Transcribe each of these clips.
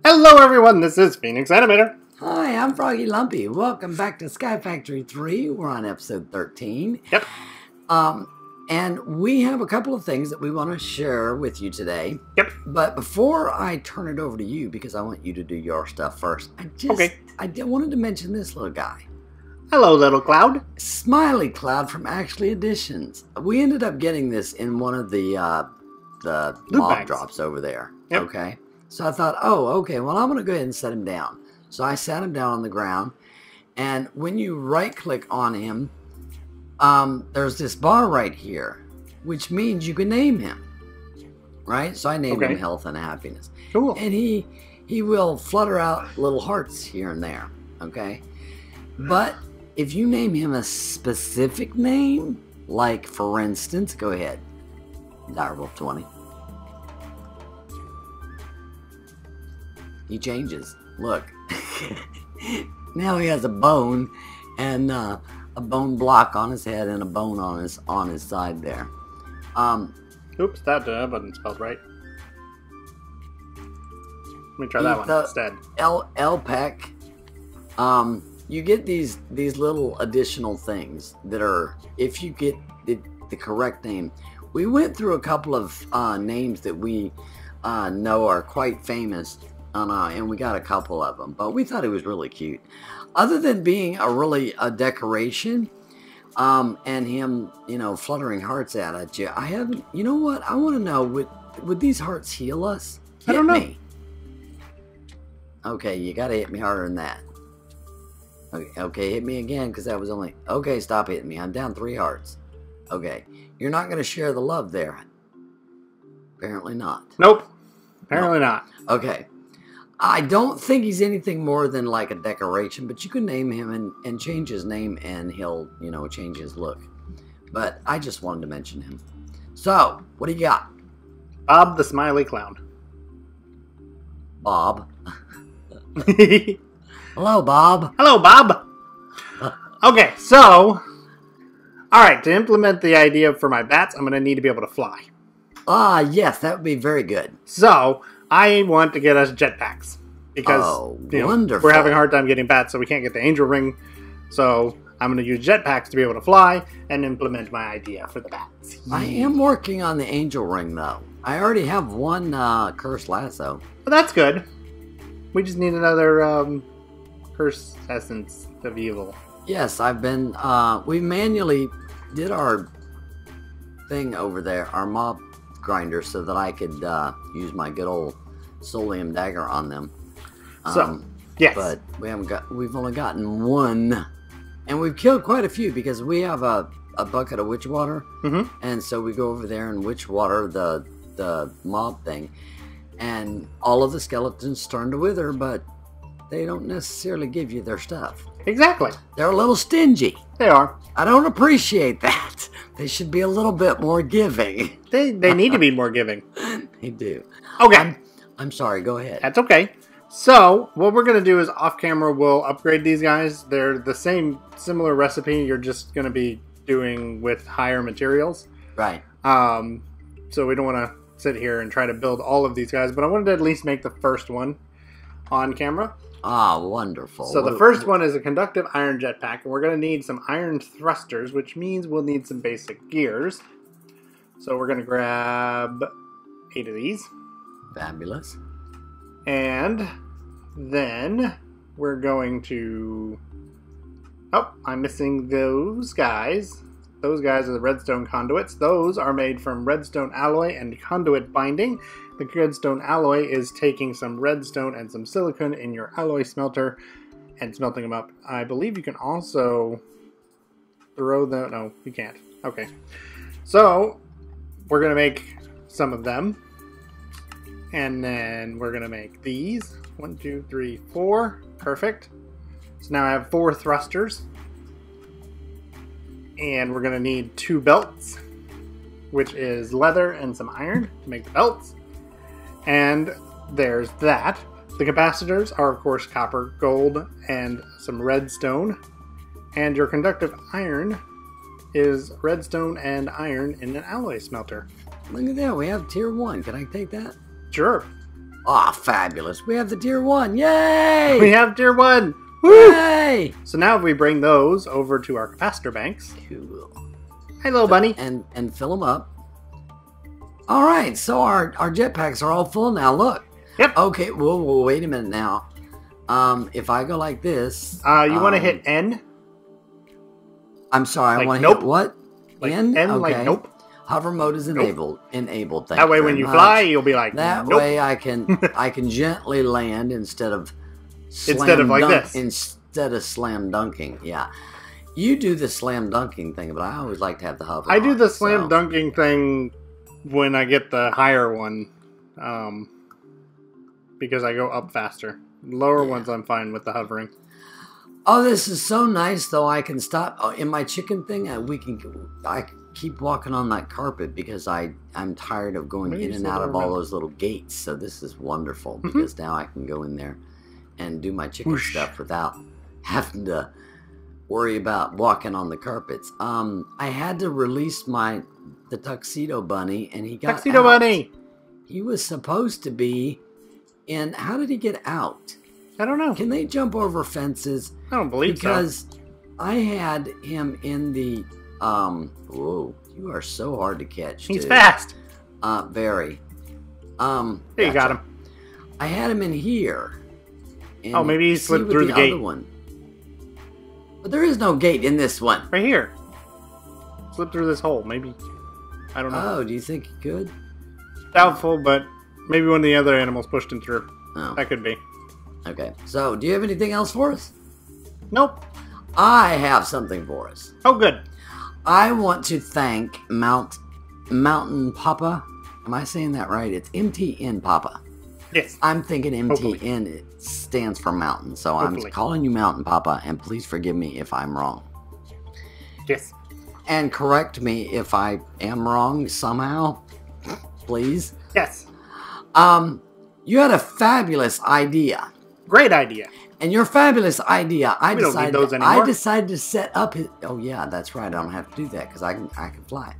Hello everyone, this is Phenix Animator. Hi, I'm Froggy Lumpy. Welcome back to Sky Factory 3. We're on episode 13. Yep. And we have a couple of things that we want to share with you today. Yep. But before I turn it over to you, because I want you to do your stuff first, I wanted to mention this little guy. Hello, little cloud. Smiley Cloud from Actually Editions. We ended up getting this in one of the mob bags. drops over there. Yep. Okay. So I thought, oh, okay, well, I'm going to go ahead and set him down. So I sat him down on the ground, and when you right-click on him, there's this bar right here, which means you can name him, right? So I named him Health and Happiness. Cool. And he will flutter out little hearts here and there, okay? But if you name him a specific name, like, for instance, go ahead, Direwolf 20. He changes. Look. Now he has a bone and a bone block on his head and a bone on his side there. Oops, that wasn't spelled right. Let me try that one instead. Jetpack. You get these little additional things that are, if you get the correct name. We went through a couple of names that we know are quite famous. And we got a couple of them, but we thought it was really cute. Other than being a decoration, and him, fluttering hearts out at you, I haven't. You know what? I want to know, would these hearts heal us? I don't know. Me. Okay, you got to hit me harder than that. Okay, hit me again, because that was only. Okay, stop hitting me. I'm down 3 hearts. Okay, you're not going to share the love there. Apparently not. Nope. Apparently not. Okay. I don't think he's anything more than like a decoration, but you can name him and change his name and he'll, change his look. But I just wanted to mention him. So, what do you got? Bob the Smiley Clown. Bob. Hello, Bob. Hello, Bob. Okay, so, alright, to implement the idea for my bats, I'm going to need to be able to fly. Yes, that would be very good. So, I want to get us jetpacks because wonderful. We're having a hard time getting bats, so we can't get the angel ring. So I'm going to use jetpacks to be able to fly and implement my idea for the bats. I am working on the angel ring, though. I already have one cursed lasso. Well, that's good. We just need another curse essence of evil. Yes, I've been. We manually did our thing over there, our mob grinder, so that I could use my good old Solium dagger on them. Yes. But we've only gotten one, and we've killed quite a few because we have a bucket of witch water, and so we go over there and witch water the mob thing, and all of the skeletons turn to wither, but they don't necessarily give you their stuff. Exactly. They're a little stingy. They are. I don't appreciate that. They should be a little bit more giving. They need to be more giving. They do. Okay. I'm sorry. Go ahead. That's okay. So, what we're going to do is off camera, we'll upgrade these guys. They're the similar recipe. You're just going to be doing with higher materials. Right. So we don't want to sit here and try to build all of these guys, but I wanted to at least make the first one on camera. Ah, wonderful. So the first one is a conductive iron jetpack, and we're going to need some iron thrusters, which means we'll need some basic gears. So we're going to grab 8 of these. Fabulous. And then we're going to... Oh, I'm missing those guys. Those guys are the redstone conduits. Those are made from redstone alloy and conduit binding. The redstone alloy is taking some redstone and some silicon in your alloy smelter and smelting them up. I believe you can also throw them... No, you can't. Okay. So, we're going to make some of them. And then we're going to make these. 1, 2, 3, 4. Perfect. So now I have 4 thrusters. And we're going to need 2 belts, which is leather and some iron to make the belts. And there's that. The capacitors are, of course, copper, gold, and some redstone. And your conductive iron is redstone and iron in an alloy smelter. Look at that. We have tier 1. Can I take that? Sure. Ah, fabulous. We have the tier 1. Yay! We have tier 1. Woo! Yay! So now if we bring those over to our capacitor banks. Cool. Hey, little bunny. And fill them up. All right, so our jetpacks are all full now. Look. Yep. Okay, well, wait a minute now. If I go like this... You want to hit N? I'm sorry, like I want to nope. hit what? Like N? N, Okay. like nope. Hover mode is enabled. Nope. Enabled. Thank That way you when very you much. fly, you'll be like, that nope. way I can gently land instead of instead of slam dunking. Yeah. You do the slam dunking thing, but I always like to have the hover. I do the so. slam dunking thing when I get the higher one. Because I go up faster. Lower ones I'm fine with the hovering. Oh, this is so nice, though. I can stop in my chicken thing. I keep walking on that carpet because I'm tired of going in and out of all those little gates. So this is wonderful because now I can go in there and do my chicken stuff without having to worry about walking on the carpets. I had to release the tuxedo bunny, and he got Tuxedo out. bunny. He was supposed to be in. How did he get out? I don't know. Can they jump over fences? I don't believe because I had him in the whoa, you are so hard to catch. He's dude. fast. Very. There you got him. I had him in here. Oh, maybe he slipped through the gate. Other one. But there is no gate in this one. Right here. Slip through this hole. Maybe. I don't know. Oh, do you think he could? Doubtful, but maybe one of the other animals pushed him through. Oh. That could be. Okay. So, do you have anything else for us? Nope. I have something for us. Oh, good. I want to thank mtnpapa. Am I saying that right? It's mtnpapa. Yes. I'm thinking MTN. Hopefully. It stands for mountain, so Hopefully. I'm calling you mtnpapa, and please forgive me if I'm wrong. Yes. And correct me if I am wrong somehow, please. Yes. You had a fabulous idea. Great idea. And your fabulous idea, I don't need those anymore. decided to set up his... Oh, yeah, that's right. I don't have to do that because I can fly.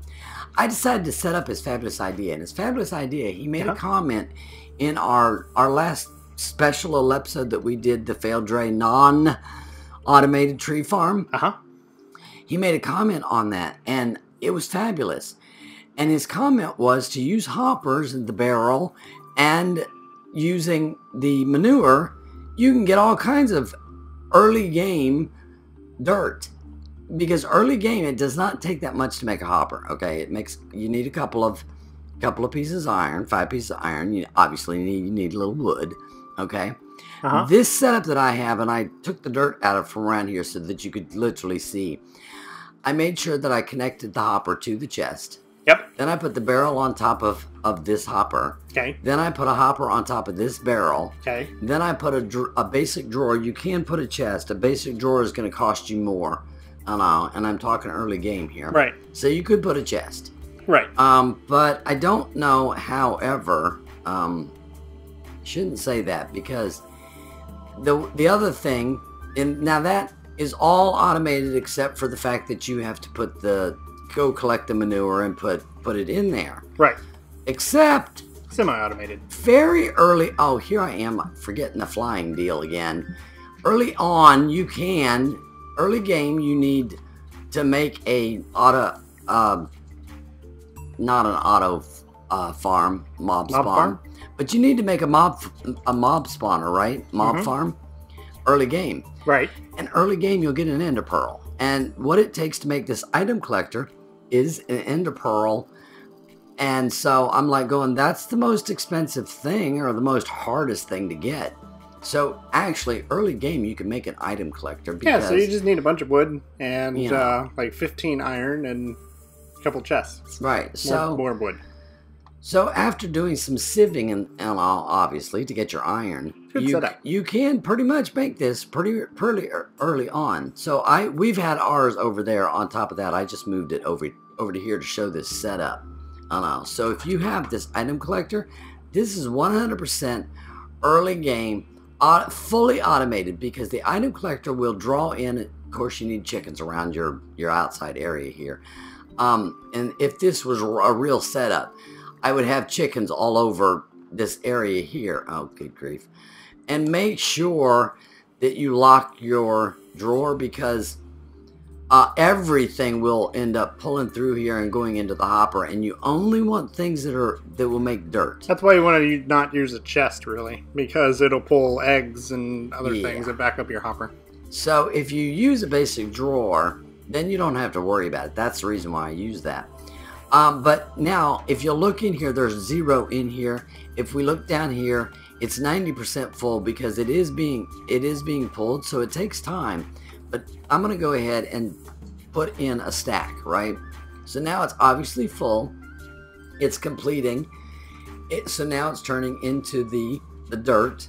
I decided to set up his fabulous idea. And his fabulous idea, he made a comment in our last special episode that we did, the Failed Dre non-automated tree farm. He made a comment on that, and it was fabulous. And his comment was to use hoppers in the barrel, and using the manure, you can get all kinds of early game dirt. Because early game, it does not take that much to make a hopper. Okay, you need a couple of pieces of iron, 5 pieces of iron. You obviously need a little wood. Okay. This setup that I have, and I took the dirt out of from around here so that you could literally see. I made sure that I connected the hopper to the chest. Yep. Then I put the barrel on top of this hopper. Okay. Then I put a hopper on top of this barrel. Okay. Then I put a basic drawer. You can put a chest. A basic drawer is going to cost you more. I know, and I'm talking early game here. Right. So you could put a chest. Right. But I don't know, however, shouldn't say that because the other thing, and now that is all automated except for the fact that you have to go collect the manure and put it in there. Right. Except semi-automated. Very early. Oh, here I am forgetting the flying deal again. Early on, early game, you need to make a not an auto farm, mob spawn. Farm? But you need to make a mob spawner, right? Mob farm. Early game. Right. And early game, you'll get an ender pearl. And what it takes to make this item collector is an ender pearl. And so I'm like going, that's the most expensive thing or the most hardest thing to get. So actually, early game, you can make an item collector. Because, yeah, so you just need a bunch of wood and like 15 iron and a couple chests. Right. More wood. So after doing some sieving and all, obviously, to get your iron, you can pretty much make this pretty early on. So we've had ours over there. On top of that, I just moved it over to here to show this setup. So if you have this item collector, this is 100% early game, fully automated, because the item collector will draw in. Of course, you need chickens around your outside area here. And if this was a real setup, I would have chickens all over this area here. Oh, good grief. And make sure that you lock your drawer, because everything will end up pulling through here and going into the hopper, and you only want things that will make dirt. That's why you want to not use a chest, really, because it'll pull eggs and other things that back up your hopper. So if you use a basic drawer, then you don't have to worry about it. That's the reason why I use that. But now, if you look in here, there's 0 in here. If we look down here, it's 90% full because it is being pulled, so it takes time. But I'm going to go ahead and put in a stack, right? So now it's obviously full. It's completing. So now it's turning into the dirt.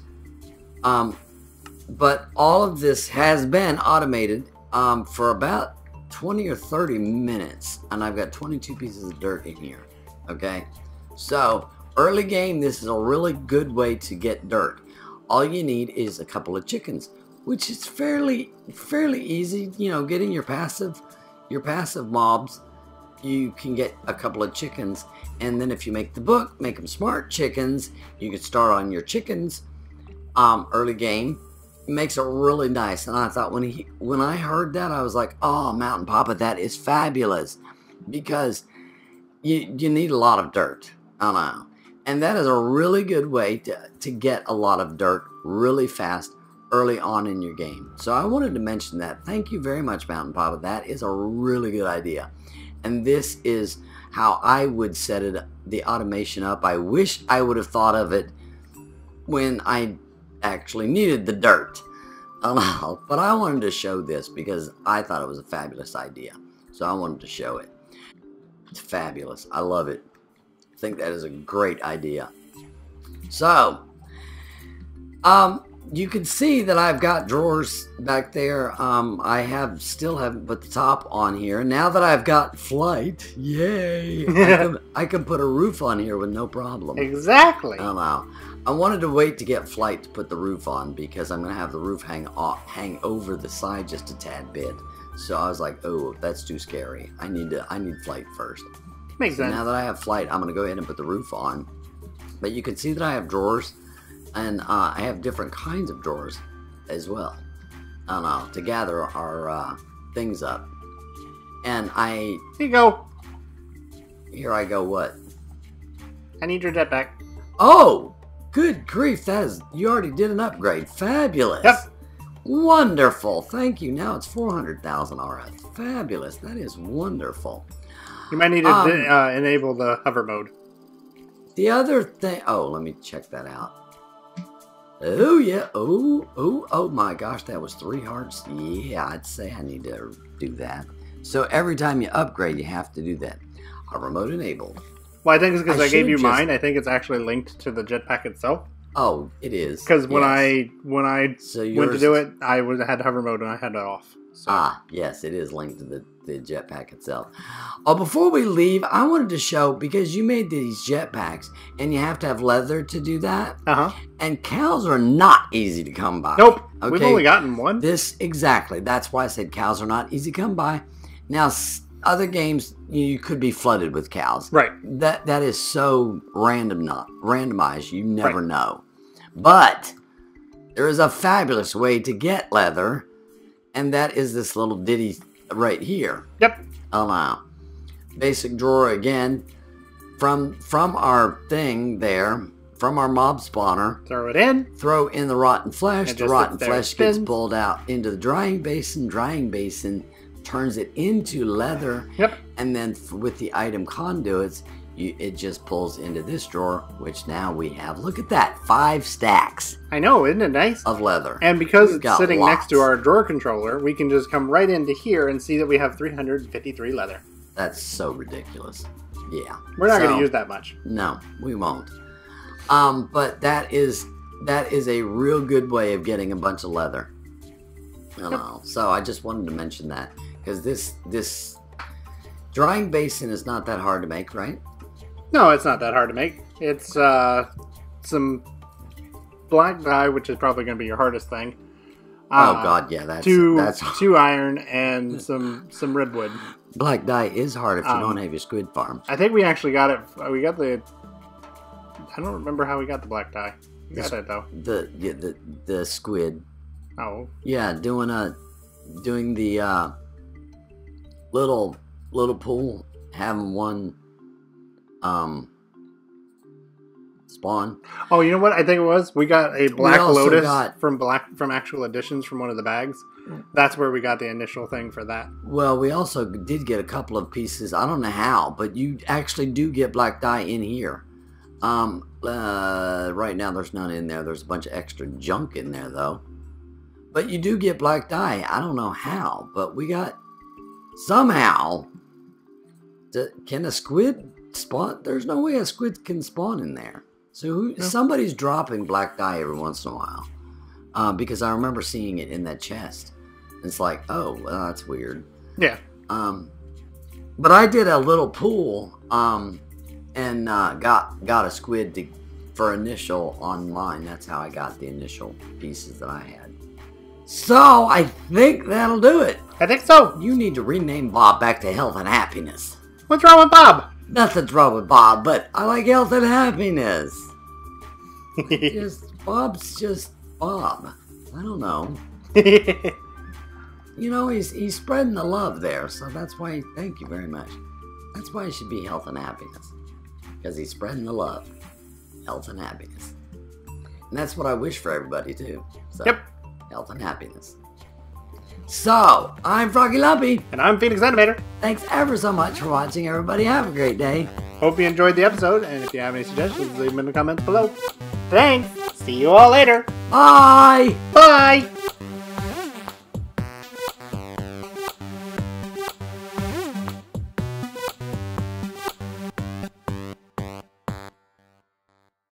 But all of this has been automated for about 20 or 30 minutes. And I've got 22 pieces of dirt in here. Okay? So, early game, this is a really good way to get dirt. All you need is a couple of chickens, which is fairly easy. You know, getting your passive mobs, you can get a couple of chickens, and then if you make the book, make them smart chickens, you can start on your chickens early game. It makes it really nice. And I thought when I heard that, I was like, oh, Mountain Papa, that is fabulous, because you need a lot of dirt. I know. And that is a really good way to get a lot of dirt really fast early on in your game. So I wanted to mention that. Thank you very much, Mountain Papa. That is a really good idea. And this is how I would set the automation up. I wish I would have thought of it when I actually needed the dirt. But I wanted to show this because I thought it was a fabulous idea. So I wanted to show it. It's fabulous. I love it. I think that is a great idea. So, you can see that I've got drawers back there. I still haven't put the top on here. Now that I've got flight, yay! I can put a roof on here with no problem. Exactly. I wanted to wait to get flight to put the roof on because I'm going to have the roof hang over the side just a tad bit. So I was like, oh, that's too scary. I need flight first. Makes sense. Now that I have flight, I'm going to go ahead and put the roof on. But you can see that I have drawers. And I have different kinds of drawers as well. To gather our things up. And Here you go. Here I go, what? I need your jetpack. Oh! Good grief, you already did an upgrade. Fabulous. Yep. Wonderful. Thank you. Now it's 400,000 RF. Fabulous. That is wonderful. You might need to enable the hover mode. The other thing... Oh, let me check that out. Oh, yeah. Oh my gosh, that was 3 hearts. Yeah, I'd say I need to do that. So every time you upgrade, you have to do that. Hover mode enabled. Well, I think it's because I gave you mine. I think it's actually linked to the jetpack itself. Oh, it is. Because when I went to do it, I had hover mode and I had it off. So. Yes, it is linked to the jetpack itself. Oh, before we leave, I wanted to show, because you made these jetpacks, and you have to have leather to do that. And cows are not easy to come by. Nope. Okay? We've only gotten one. Exactly. That's why I said cows are not easy to come by. Now, other games, you could be flooded with cows. Right. That is so randomized, you never know. But there is a fabulous way to get leather, and that is this little ditty right here. Yep. Allow. Basic drawer again. From our thing there, from our mob spawner. Throw it in. Throw in the rotten flesh. The rotten flesh gets pulled out into the drying basin. Drying basin turns it into leather. Yep. And then with the item conduits, it just pulls into this drawer, which now we have, look at that, 5 stacks. I know, isn't it nice? Of leather. And because it's sitting next to our drawer controller, we can just come right into here and see that we have 353 leather. That's so ridiculous. Yeah. We're not going to use that much. No, we won't. But that is a real good way of getting a bunch of leather. So I just wanted to mention that, because this drying basin is not that hard to make, right? No, it's not that hard to make. It's some black dye, which is probably going to be your hardest thing. Oh God, yeah, that's 2 iron and some ribwood. Black dye is hard if you don't have your squid farm. I think we actually got it. We got the I don't remember how we got the black dye. We got it though. The squid. Oh. Yeah, doing the little pool, having one spawn. Oh, you know what? I think it was. We got a Black Lotus from Actual Editions from one of the bags. That's where we got the initial thing for that. Well, we also did get a couple of pieces. I don't know how, but you actually do get black dye in here. Right now there's none in there. There's a bunch of extra junk in there though. But you do get black dye. I don't know how, but we got somehow. Can a squid spawn? There's no way a squid can spawn in there. So somebody's dropping black dye every once in a while, because I remember seeing it in that chest. It's like, oh, well, that's weird. Yeah. But I did a little pool, and got a squid for initial online. That's how I got the initial pieces that I had. So I think that'll do it. I think so. You need to rename Bob back to health and happiness. What's wrong with Bob? Nothing's wrong with Bob, but I like health and happiness. Bob's just Bob. I don't know. You know, he's spreading the love there, so that's why. Thank you very much. That's why it should be health and happiness, because he's spreading the love, health and happiness, and that's what I wish for everybody too. So, yep. Health and happiness. So, I'm Froggy Lumpy. And I'm Phenix Animator. Thanks ever so much for watching, everybody. Have a great day. Hope you enjoyed the episode, and if you have any suggestions, leave them in the comments below. Thanks! See you all later! Bye! Bye!